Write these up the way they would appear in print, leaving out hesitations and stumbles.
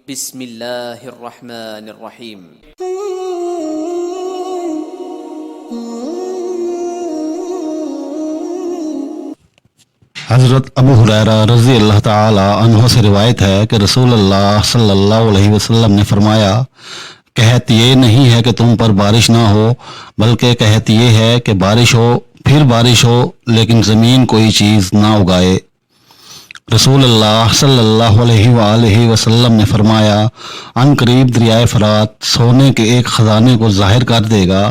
بسم اللہ الرحمن الرحیم۔ حضرت ابو ہریرہ رضی اللہ تعالی عنہ سے روایت ہے کہ رسول اللہ صلی اللہ علیہ وسلم نے فرمایا، قحط یہ نہیں ہے کہ تم پر بارش نہ ہو، بلکہ قحط یہ ہے کہ بارش ہو، پھر بارش ہو، لیکن زمین کوئی چیز نہ اگائے۔ رسول اللہ صلی اللہ علیہ وآلہ وسلم نے فرمایا، ان قریب دریائے فرات سونے کے ایک خزانے کو ظاہر کر دے گا،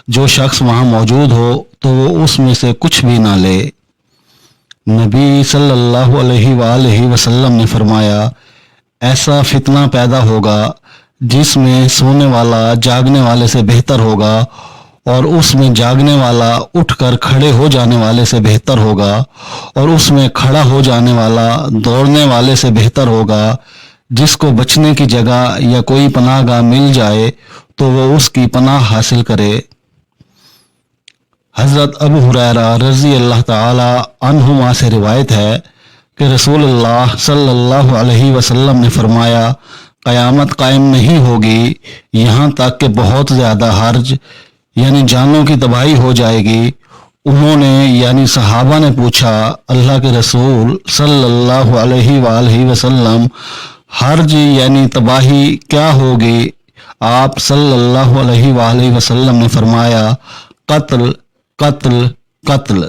جو شخص وہاں موجود ہو تو وہ اس میں سے کچھ بھی نہ لے۔ نبی صلی اللہ علیہ وآلہ وسلم نے فرمایا، ایسا فتنہ پیدا ہوگا جس میں سونے والا جاگنے والے سے بہتر ہوگا، اور اس میں جاگنے والا اٹھ کر کھڑے ہو جانے والے سے بہتر ہوگا، اور اس میں کھڑا ہو جانے والا دوڑنے والے سے بہتر ہوگا۔ جس کو بچنے کی جگہ یا کوئی پناہ گاہ مل جائے تو وہ اس کی پناہ حاصل کرے۔ حضرت ابو ہریرہ رضی اللہ تعالی عنہما سے روایت ہے کہ رسول اللہ صلی اللہ علیہ وسلم نے فرمایا، قیامت قائم نہیں ہوگی یہاں تک کہ بہت زیادہ حرج یعنی جانوں کی تباہی ہو جائے گی۔ انہوں نے یعنی صحابہ نے پوچھا، اللہ کے رسول صلی اللہ علیہ وآلہ وسلم، حرج یعنی تباہی کیا ہوگی؟ آپ صلی اللہ علیہ وآلہ وسلم نے فرمایا، قتل قتل قتل۔